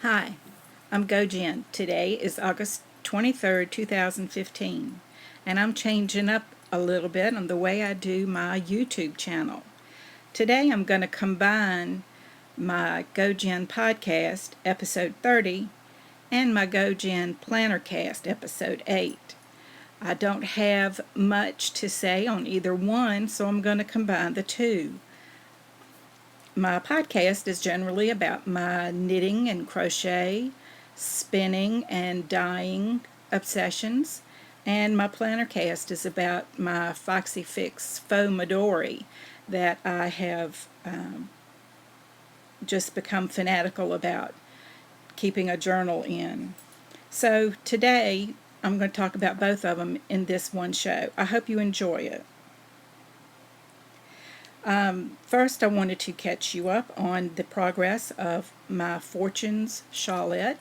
Hi, I'm Gojenn. Today is August 23rd, 2015, and I'm changing up a little bit on the way I do my YouTube channel. Today I'm going to combine my gojenn podcast, episode 30, and my gojenn plannercast, episode 8. I don't have much to say on either one, so I'm going to combine the two. My podcast is generally about my knitting and crochet, spinning and dyeing obsessions, and my plannercast is about my Foxy Fix fauxdori that I have just become fanatical about keeping a journal in. So today I'm going to talk about both of them in this one show. I hope you enjoy it. First, I wanted to catch you up on the progress of my Fortunes shawlette.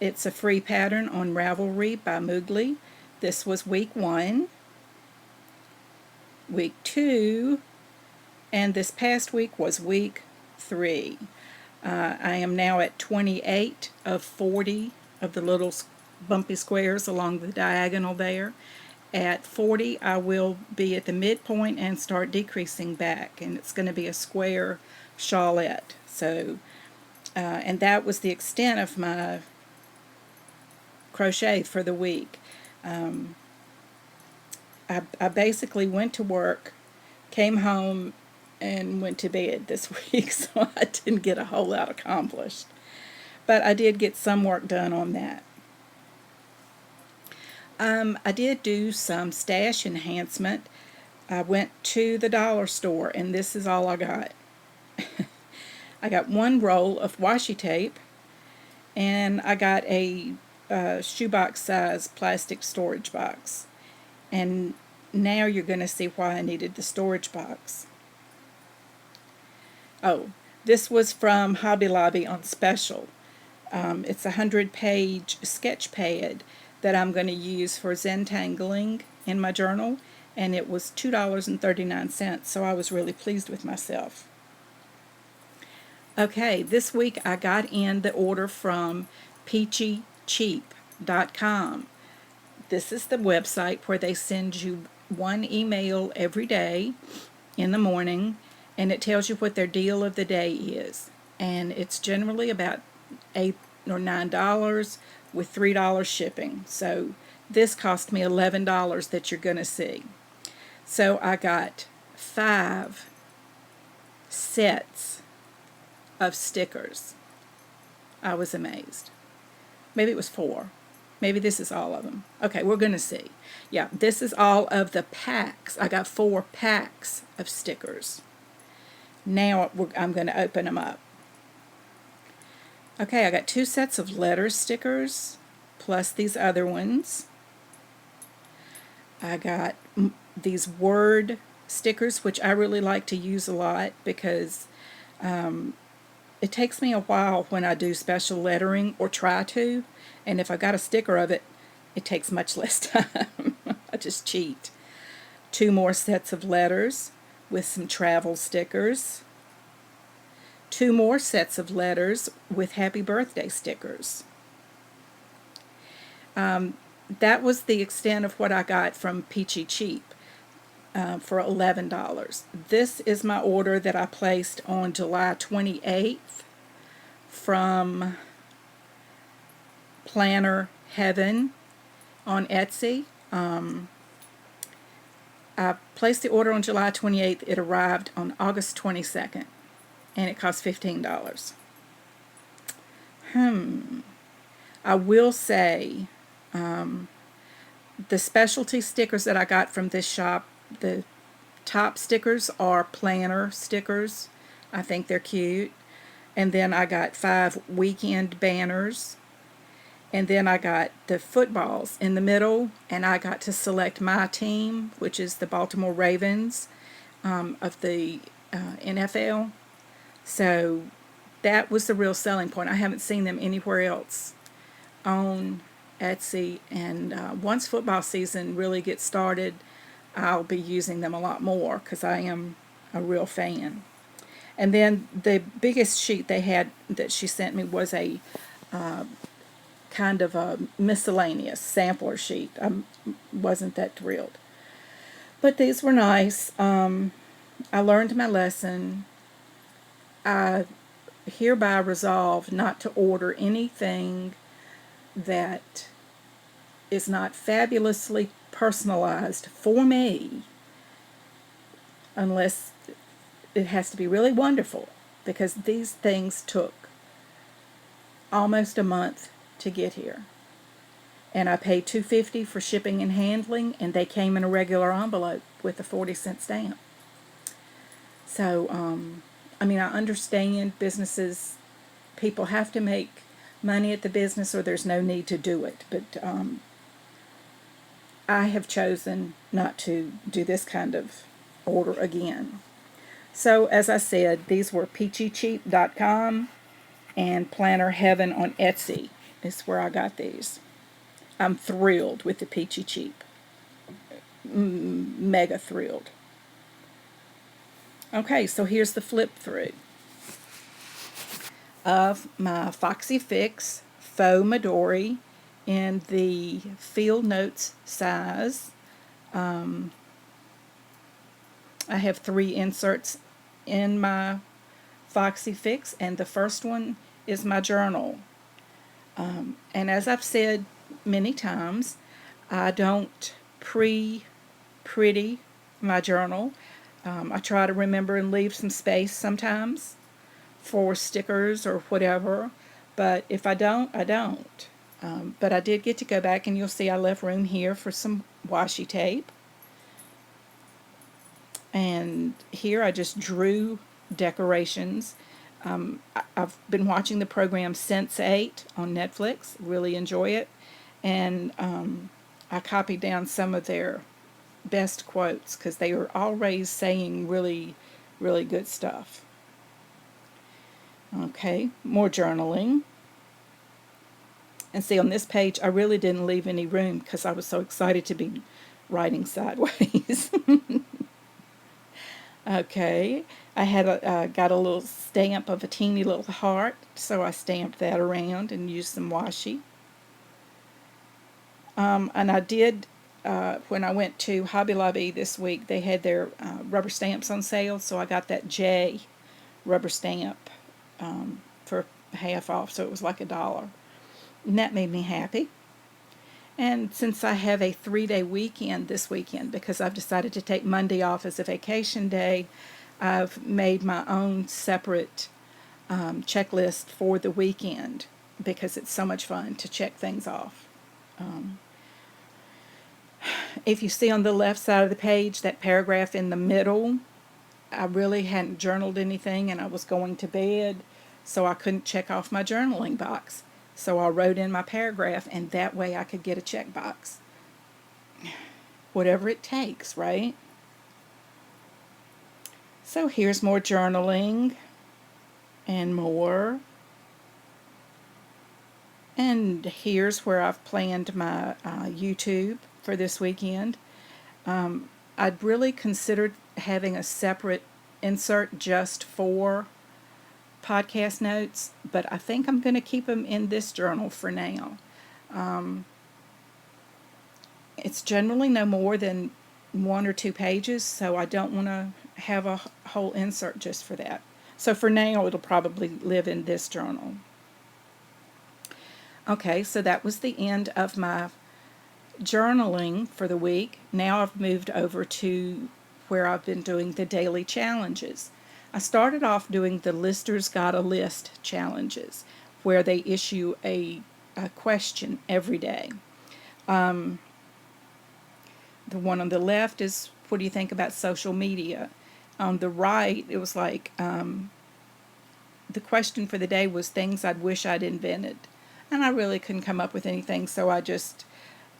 It's a free pattern on Ravelry by Moogly. This was week 1, week 2, and this past week was week 3. I am now at 28 of 40 of the little bumpy squares along the diagonal there. At 40, I will be at the midpoint and start decreasing back, and it's going to be a square shawlette. So, and that was the extent of my crochet for the week. I basically went to work, came home, and went to bed this week, so I didn't get a whole lot accomplished. But I did get some work done on that. I did do some stash enhancement. I went to the dollar store, and this is all I got. I got one roll of washi tape, and I got a shoebox size plastic storage box. And now you're going to see why I needed the storage box. Oh, this was from Hobby Lobby on special. It's a 100-page sketch pad that I'm going to use for Zentangling in my journal, and it was $2.39, so I was really pleased with myself. Okay, this week I got in the order from peachycheap.com. This is the website where they send you one email every day in the morning, and it tells you what their deal of the day is. And it's generally about $8 or $9 with $3 shipping. So this cost me $11 that you're going to see. So I got 5 sets of stickers. I was amazed. Maybe it was 4. Maybe this is all of them. Okay, we're going to see. Yeah, this is all of the packs. I got 4 packs of stickers. Now I'm going to open them up. Okay, I got 2 sets of letter stickers, plus these other ones. I got these word stickers, which I really like to use a lot because it takes me a while when I do special lettering, or try to, and if I got a sticker of it, it takes much less time. I just cheat. 2 more sets of letters with some travel stickers. 2 more sets of letters with happy birthday stickers. That was the extent of what I got from Peachy Cheap for $11. This is my order that I placed on July 28th from Planner Heaven on Etsy. I placed the order on July 28th. It arrived on August 22nd. And it cost $15. I will say the specialty stickers that I got from this shop, the top stickers are planner stickers. I think they're cute. And then I got 5 weekend banners. And then I got the footballs in the middle, and I got to select my team, which is the Baltimore Ravens of the NFL. So that was the real selling point. I haven't seen them anywhere else on Etsy, and once football season really gets started, I'll be using them a lot more because I am a real fan. And then the biggest sheet they had that she sent me was a kind of a miscellaneous sampler sheet. I wasn't that thrilled. But these were nice. I learned my lesson. I hereby resolve not to order anything that is not fabulously personalized for me unless it has to be really wonderful, because these things took almost a month to get here. And I paid $2.50 for shipping and handling, and they came in a regular envelope with a 40-cent stamp. So, I mean, I understand businesses, people have to make money at the business or there's no need to do it. But I have chosen not to do this kind of order again. So, as I said, these were peachycheap.com and Planner Heaven on Etsy is where I got these. I'm thrilled with the Peachy Cheap. Mega thrilled. Okay, so here's the flip through of my Foxy Fix fauxdori in the Field Notes size. I have 3 inserts in my Foxy Fix, and the first one is my journal. And as I've said many times, I don't pretty my journal. I try to remember and leave some space sometimes for stickers or whatever, but if I don't, I don't. But I did get to go back, and you'll see I left room here for some washi tape. And here I just drew decorations. I've been watching the program Sense8 on Netflix, really enjoy it, and I copied down some of their best quotes because they are always saying really, really good stuff. Okay, more journaling. And see, on this page, I really didn't leave any room because I was so excited to be writing sideways. Okay, I had got a little stamp of a teeny little heart, so I stamped that around and used some washi. And I did, when I went to Hobby Lobby this week, they had their rubber stamps on sale, so I got that J rubber stamp for half off, so it was like $1. And that made me happy. And since I have a 3-day weekend this weekend, because I've decided to take Monday off as a vacation day, I've made my own separate checklist for the weekend because it's so much fun to check things off. If you see on the left side of the page, that paragraph in the middle, I really hadn't journaled anything and I was going to bed, so I couldn't check off my journaling box. So I wrote in my paragraph, and that way I could get a checkbox. Whatever it takes, right? So here's more journaling and more. And here's where I've planned my YouTube for this weekend. I'd really considered having a separate insert just for podcast notes, but I think I'm going to keep them in this journal for now. It's generally no more than 1 or 2 pages, so I don't want to have a whole insert just for that. So for now, it'll probably live in this journal. Okay, so that was the end of my journaling for the week. Now I've moved over to where I've been doing the daily challenges. I started off doing the ListersGottaList challenges, where they issue a question every day. The one on the left is, what do you think about social media? On the right, it was like, the question for the day was things I'd wish I'd invented. And I really couldn't come up with anything, so I just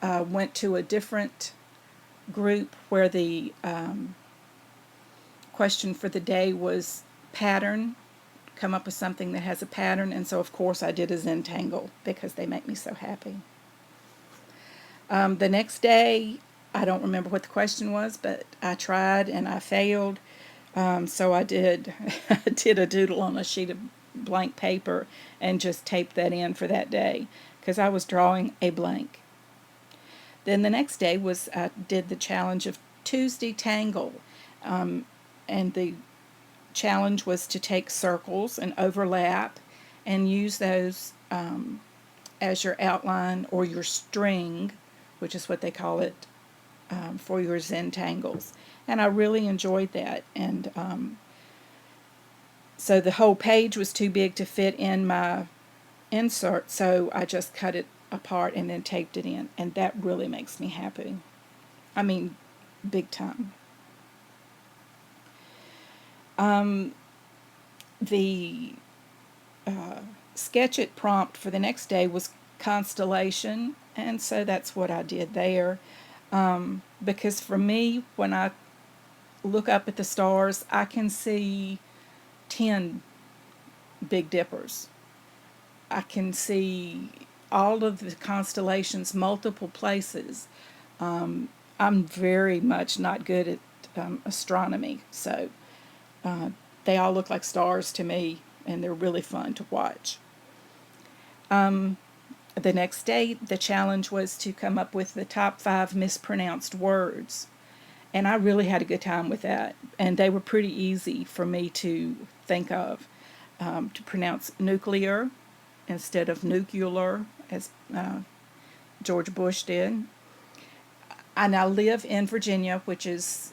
went to a different group where the question for the day was pattern, come up with something that has a pattern, and so of course I did a Zentangle because they make me so happy. The next day, I don't remember what the question was, but I tried and I failed, so I did I did a doodle on a sheet of blank paper and just taped that in for that day because I was drawing a blank. Then the next day was I did the challenge of Tuesday Tangle, and the challenge was to take circles and overlap and use those as your outline or your string, which is what they call it, for your Zen tangles. And I really enjoyed that. And so the whole page was too big to fit in my insert, so I just cut it apart and then taped it in. And that really makes me happy. I mean, big time. The sketch it prompt for the next day was constellation, and so that's what I did there. Because for me, when I look up at the stars, I can see 10 Big Dippers. I can see all of the constellations multiple places. I'm very much not good at astronomy, so they all look like stars to me, and they're really fun to watch. The next day, the challenge was to come up with the top 5 mispronounced words. And I really had a good time with that. And they were pretty easy for me to think of. To pronounce nuclear instead of nuclear, as George Bush did. I now live in Virginia, which is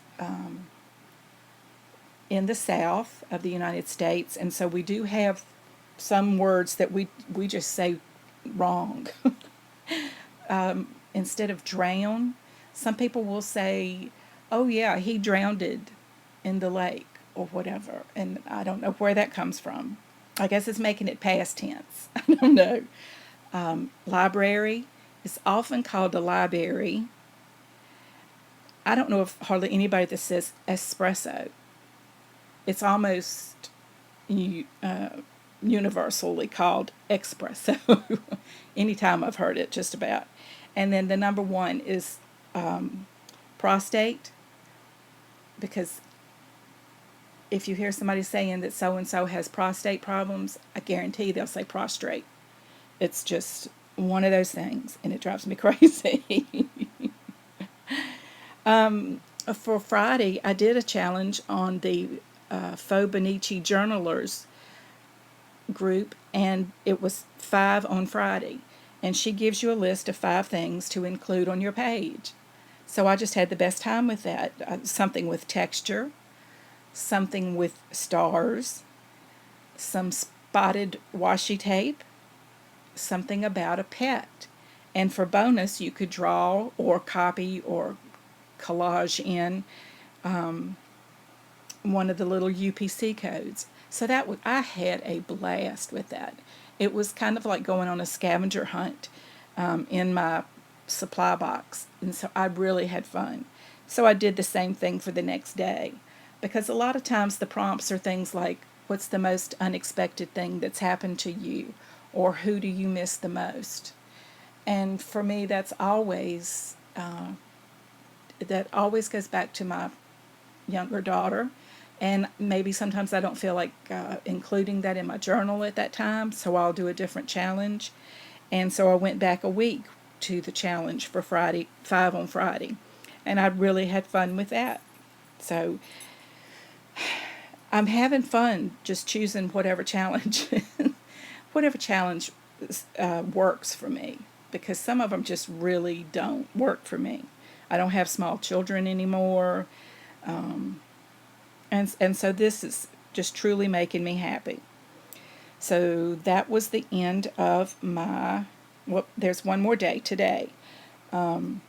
in the south of the United States. And so we do have some words that we just say wrong. Instead of drown, some people will say, oh yeah, he drowned in the lake or whatever. And I don't know where that comes from. I guess it's making it past tense. I don't know. Library is often called a library. I don't know of hardly anybody that says espresso. It's almost universally called espresso. Anytime I've heard it, just about. And then the number 1 is prostate, because if you hear somebody saying that so-and-so has prostate problems, I guarantee they'll say prostrate. It's just one of those things, and it drives me crazy. For Friday, I did a challenge on the fauxdori journalers group, and it was 5 on Friday. And she gives you a list of 5 things to include on your page. So I just had the best time with that. Something with texture, something with stars, some spotted washi tape, something about a pet. And for bonus, you could draw or copy or collage in one of the little UPC codes. So I had a blast with that. It was kind of like going on a scavenger hunt in my supply box, and so I really had fun. So I did the same thing for the next day, because a lot of times the prompts are things like, what's the most unexpected thing that's happened to you, or who do you miss the most? And for me, that always goes back to my younger daughter. And maybe sometimes I don't feel like including that in my journal at that time, so I'll do a different challenge. And so I went back a week to the challenge for Friday, 5 on Friday. And I really had fun with that. So I'm having fun just choosing whatever challenge, works for me. Because some of them just really don't work for me. I don't have small children anymore. And so this is just truly making me happy. So that was the end of there's one more day today. And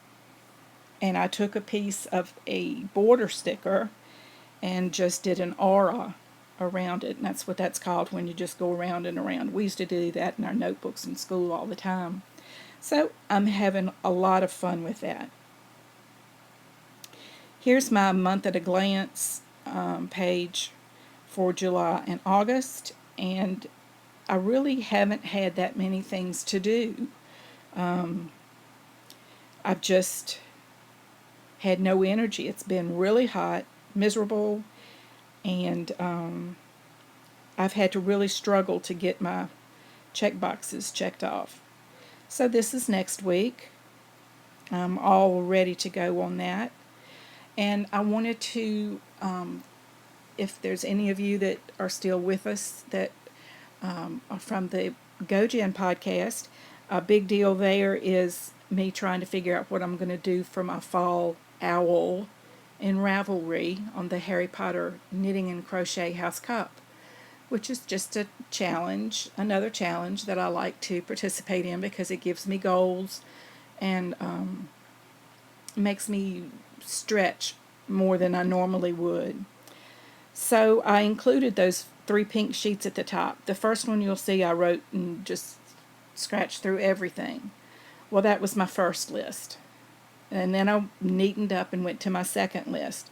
I took a piece of a border sticker and just did an aura around it. And that's what that's called, when you just go around and around. We used to do that in our notebooks in school all the time. So I'm having a lot of fun with that. Here's my month at a glance page for July and August, and I really haven't had that many things to do. I've just had no energy. It's been really hot, miserable, and I've had to really struggle to get my check boxes checked off. So this is next week. I'm all ready to go on that. And I wanted to, if there's any of you that are still with us that are from the gojenn podcast, a big deal there is me trying to figure out what I'm going to do for my fall owl in Ravelry on the Harry Potter Knitting and Crochet House Cup, which is just a challenge, another challenge that I like to participate in because it gives me goals and makes me stretch more than I normally would. So I included those 3 pink sheets at the top. The first one you'll see I wrote and just scratched through everything. Well, that was my first list. And then I neatened up and went to my second list.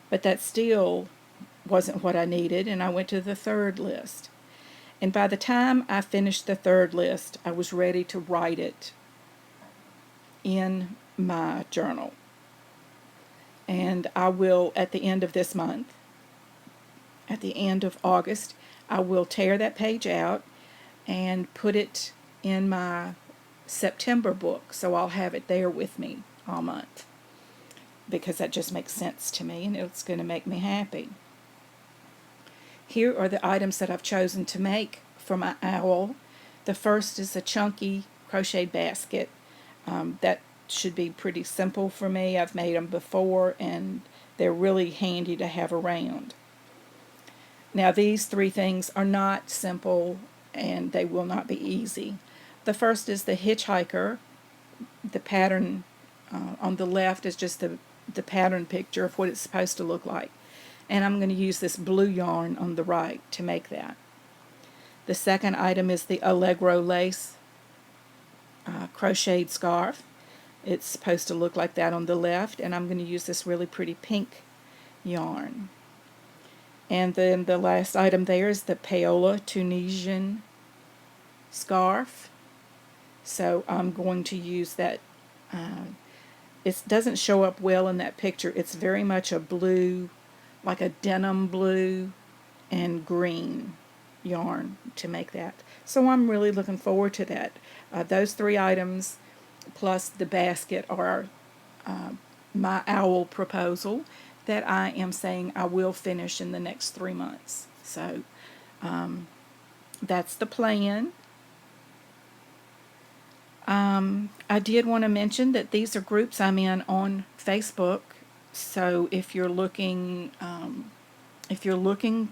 But that still wasn't what I needed, and I went to the third list. And by the time I finished the third list, I was ready to write it in my journal. And I will, at the end of this month, at the end of August, I will tear that page out and put it in my September book, so I'll have it there with me all month, because that just makes sense to me and it's going to make me happy. Here are the items that I've chosen to make for my owl. The first is a chunky crocheted basket. That should be pretty simple for me. I've made them before and they're really handy to have around. Now these 3 things are not simple and they will not be easy. The first is the hitchhiker. The pattern on the left is just the pattern picture of what it's supposed to look like. And I'm going to use this blue yarn on the right to make that. The second item is the Allegro lace crocheted scarf. It's supposed to look like that on the left, and I'm going to use this really pretty pink yarn. And then the last item there is the Paola Tunisian scarf. So I'm going to use that. It doesn't show up well in that picture. It's very much a blue, like a denim blue and green yarn to make that. So I'm really looking forward to that. Those 3 items plus the basket are my owl proposal that I am saying I will finish in the next 3 months. So that's the plan. I did want to mention that these are groups I'm in on Facebook. So if you're looking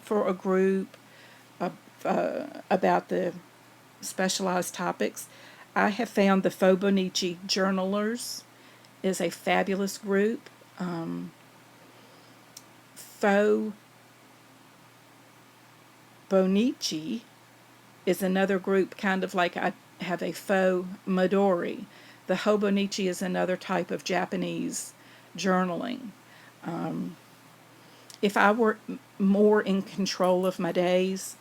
for a group about the specialized topics, I have found the fauxdori Journalers is a fabulous group. Fauxdori is another group, kind of like I have a fauxdori. The hobonichi is another type of Japanese journaling. If I were more in control of my days,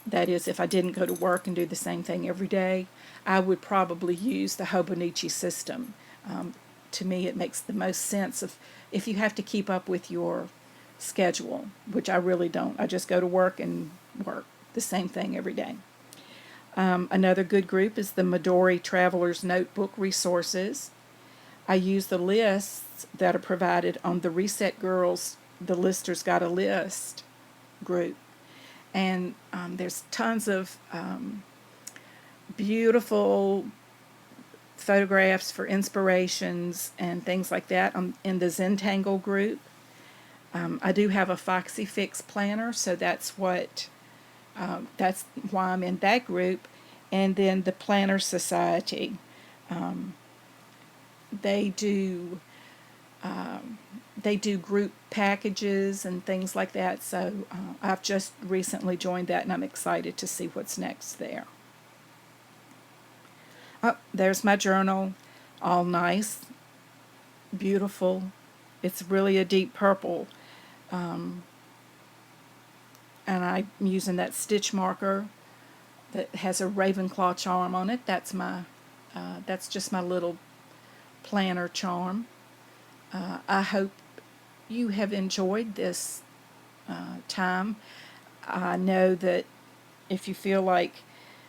that is, if I didn't go to work and do the same thing every day, I would probably use the hobonichi system. To me, it makes the most sense if you have to keep up with your schedule, which I really don't. I just go to work and work the same thing every day. Another good group is the Midori Traveler's Notebook Resources. I use the lists that are provided on the Reset Girls, the ListersGottaList group. And there's tons of beautiful photographs for inspirations and things like that in the Zentangle group. I do have a Foxy Fix planner, so that's why I'm in that group. And then the Planner Society, they do group packages and things like that. So I've just recently joined that, and I'm excited to see what's next there. Oh, there's my journal, all nice, beautiful. It's really a deep purple. And I'm using that stitch marker that has a Ravenclaw charm on it. That's just my little planner charm. I hope you have enjoyed this time. I know that If you feel like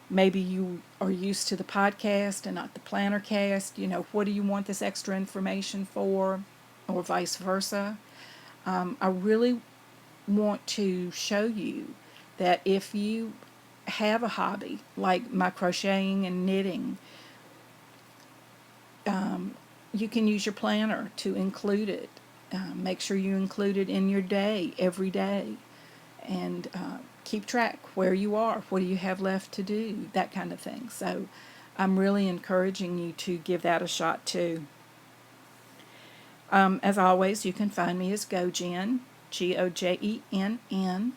maybe you are used to the podcast and not the plannercast, what do you want this extra information for, or vice versa. I really want to show you that if you have a hobby like my crocheting and knitting, you can use your planner to include it. Make sure you include it in your day every day, and keep track where you are, what do you have left to do, that kind of thing. So I'm really encouraging you to give that a shot too. As always, you can find me as gojenn, GOJENN,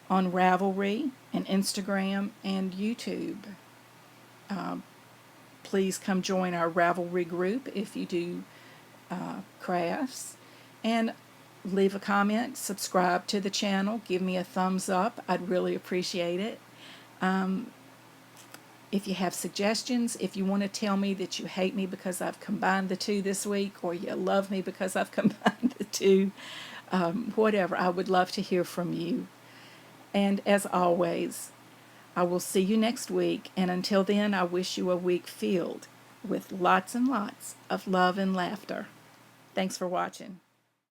on Ravelry and Instagram and YouTube. Please come join our Ravelry group if you do crafts, and leave a comment, subscribe to the channel, give me a thumbs up. I'd really appreciate it. If you have suggestions, if you want to tell me that you hate me because I've combined the two this week, or you love me because I've combined the two, whatever, I would love to hear from you. And as always, I will see you next week, and until then, I wish you a week filled with lots and lots of love and laughter. Thanks for watching.